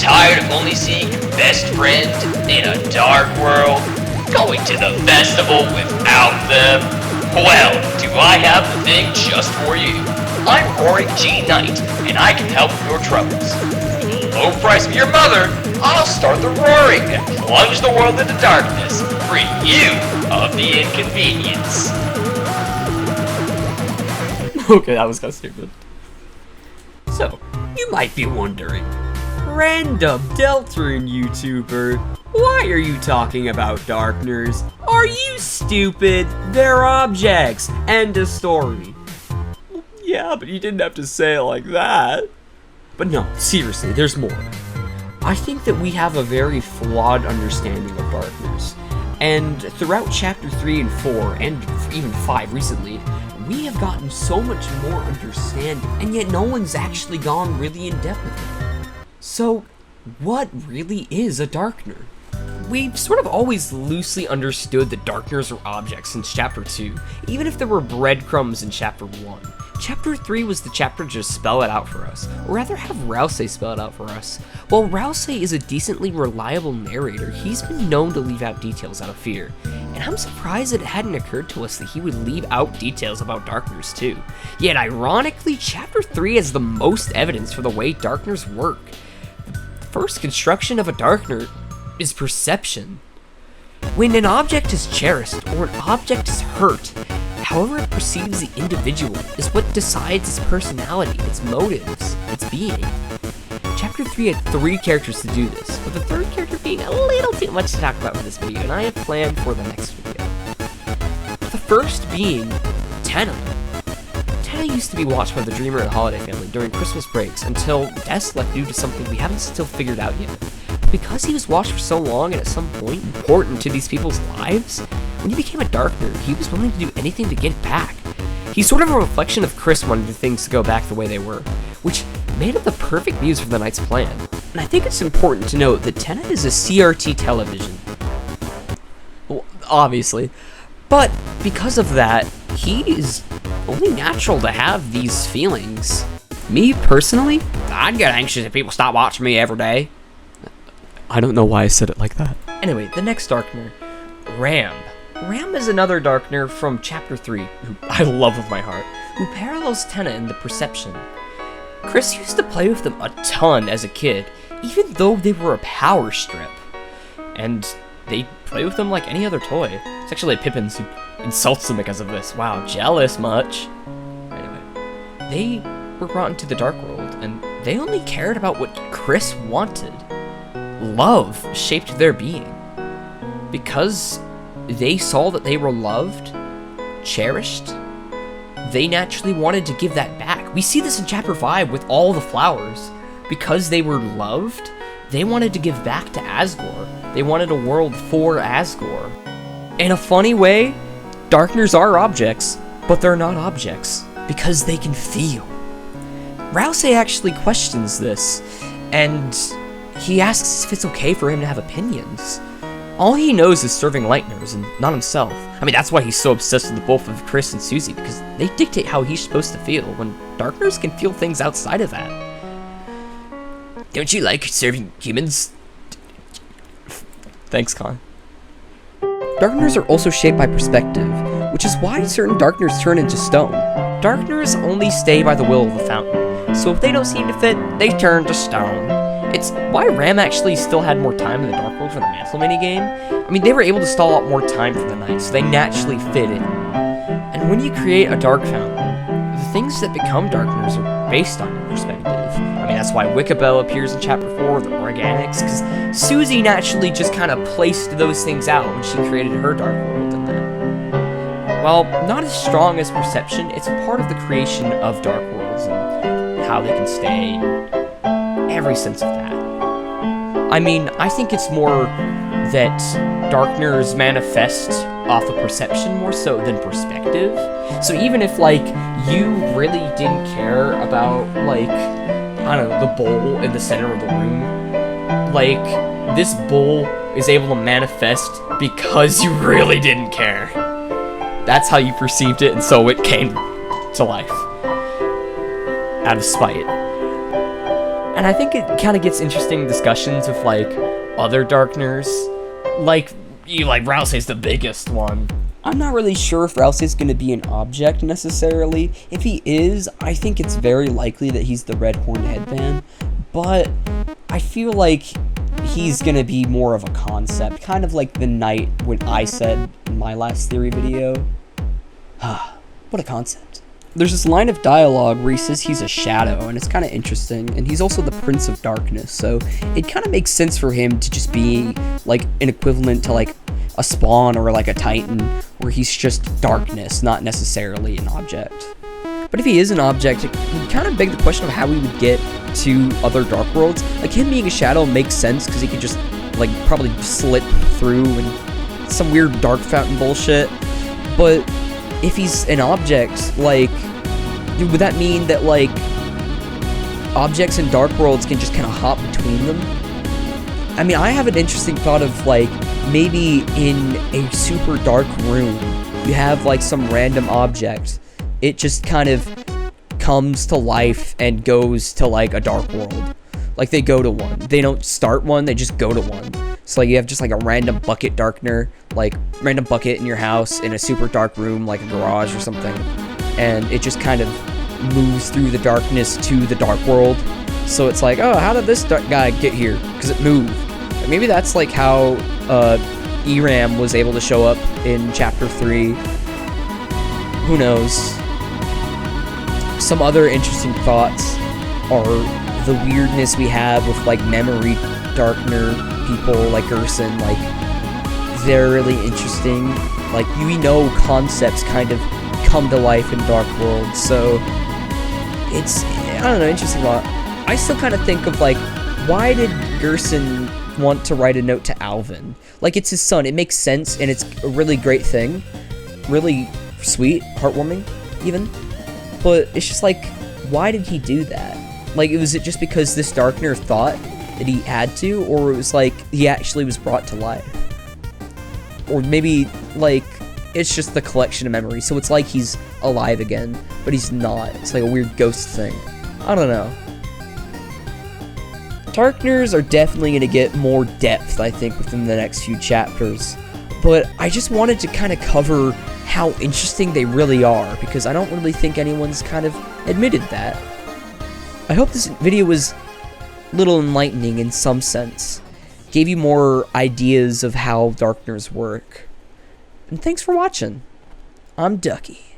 tired of only seeing your best friend in a dark world? Going to the festival without them? Well, do I have the thing just for you. I'm Roaring G Knight, and I can help with your troubles. For the low price of your mother, I'll start the roaring and plunge the world into darkness, free you of the inconvenience. Okay, that was kind of stupid. So, you might be wondering, random Deltarune YouTuber, why are you talking about Darkners? Are you stupid? They're objects. End of story. Yeah, but you didn't have to say it like that. But no, seriously, there's more. I think that we have a very flawed understanding of Darkners. And throughout Chapter 3 and 4, and even 5 recently, we have gotten so much more understanding, and yet no one's actually gone really in depth with it. So, what really is a Darkner? We've sort of always loosely understood that Darkners are objects since Chapter 2, even if there were breadcrumbs in Chapter 1. Chapter 3 was the chapter to just spell it out for us, or rather have Ralsei spell it out for us. While Ralsei is a decently reliable narrator, he's been known to leave out details out of fear, and I'm surprised that it hadn't occurred to us that he would leave out details about Darkners too. Yet ironically, Chapter 3 has the most evidence for the way Darkners work. The first construction of a Darkner is perception. When an object is cherished or an object is hurt, however it perceives the individual is what decides its personality, its motives, its being. Chapter 3 had 3 characters to do this, with the 3rd character being a little too much to talk about for this video, and I have planned for the next video. The first being Tenna. Tenna used to be watched by the Dreamer and Holiday family during Christmas breaks until Des left due to something we haven't still figured out yet. Because he was watched for so long and at some point important to these people's lives, when he became a Darkner, he was willing to do anything to get it back. He's sort of a reflection of Chris wanting things to go back the way they were, which made it the perfect muse for the Knight's plan. And I think it's important to note that Tenna is a CRT television. Well, obviously. But because of that, he is only natural to have these feelings. Me, personally, I'd get anxious if people stop watching me every day. I don't know why I said it like that. Anyway, the next Darkner, Ramb. Ramb is another Darkner from Chapter 3, who I love with my heart, who parallels Tenna in the perception. Chris used to play with them a ton as a kid, even though they were a power strip. And they play with them like any other toy. It's actually Pippins who insults them because of this. Wow, jealous much. Anyway, they were brought into the Dark World, and they only cared about what Chris wanted. Love shaped their being. Because they saw that they were loved, cherished, they naturally wanted to give that back. We see this in Chapter 5 with all the flowers. Because they were loved, they wanted to give back to Asgore. They wanted a world for Asgore. In a funny way, Darkners are objects, but they're not objects, because they can feel. Ralsei actually questions this, and he asks if it's okay for him to have opinions. All he knows is serving Lightners, and not himself. I mean, that's why he's so obsessed with both of Chris and Susie, because they dictate how he's supposed to feel, when Darkners can feel things outside of that. Don't you like serving humans? Thanks, Con. Darkners are also shaped by perspective, which is why certain Darkners turn into stone. Darkners only stay by the will of the fountain, so if they don't seem to fit, they turn to stone. It's why Ram actually still had more time in the Dark World for the Mantle minigame. I mean, they were able to stall out more time for the Knight, so they naturally fit in. And when you create a Dark Fountain, the things that become Darkners are based on your perspective. I mean, that's why Wickabell appears in Chapter 4, the Organics, because Susie naturally just kind of placed those things out when she created her Dark World in that. While not as strong as perception, it's a part of the creation of Dark Worlds and how they can stay, every sense of that. I mean, I think it's more that Darkners manifest off of perception more so than perspective. So even if, like, you really didn't care about, like, I don't know, the bowl in the center of the room, like, this bowl is able to manifest because you really didn't care. That's how you perceived it, and so it came to life. Out of spite. And I think it kind of gets interesting discussions with, like, other Darkners. Like Ralsei's the biggest one. I'm not really sure if Ralsei's going to be an object necessarily. If he is, I think it's very likely that he's the Red Horn Headband. But I feel like he's going to be more of a concept. Kind of like the knight when I said in my last theory video. What a concept. There's this line of dialogue where he says he's a shadow, and it's kind of interesting, and he's also the Prince of Darkness, so it kind of makes sense for him to just be, like, an equivalent to, like, a Spawn or, like, a Titan, where he's just darkness, not necessarily an object. But if he is an object, it would kind of beg the question of how he would get to other Dark Worlds. Like, him being a shadow makes sense, because he could just, like, probably slip through and some weird Dark Fountain bullshit, but if he's an object, like, would that mean that, like, objects in Dark Worlds can just kind of hop between them? I mean, I have an interesting thought of, like, maybe in a super dark room, you have, like, some random object. It just kind of comes to life and goes to, like, a Dark World. Like, they go to one. They don't start one, they just go to one. So, like, you have just, like, a random bucket Darkner, like, random bucket in your house in a super dark room, like a garage or something. And it just kind of moves through the darkness to the Dark World. So it's like, oh, how did this guy get here? Because it moved. And maybe that's, like, how ERAM was able to show up in Chapter 3. Who knows? Some other interesting thoughts are the weirdness we have with, like, memory Darkner people like Gerson. Like, they're really interesting. Like, we know concepts kind of come to life in Dark World, so it's, I don't know, interesting thought. I still kind of think of, like, why did Gerson want to write a note to Alvin? Like, it's his son, it makes sense, and it's a really great thing. Really sweet, heartwarming, even. But it's just like, why did he do that? Like, was it just because this Darkner thought that he had to, or it was like he actually was brought to life? Or maybe, like, it's just the collection of memories, so it's like he's alive again, but he's not. It's like a weird ghost thing. I don't know. Darkners are definitely going to get more depth, I think, within the next few chapters, but I just wanted to kind of cover how interesting they really are, because I don't really think anyone's kind of admitted that. I hope this video was a little enlightening in some sense. Gave you more ideas of how Darkners work. And thanks for watching. I'm Ducky.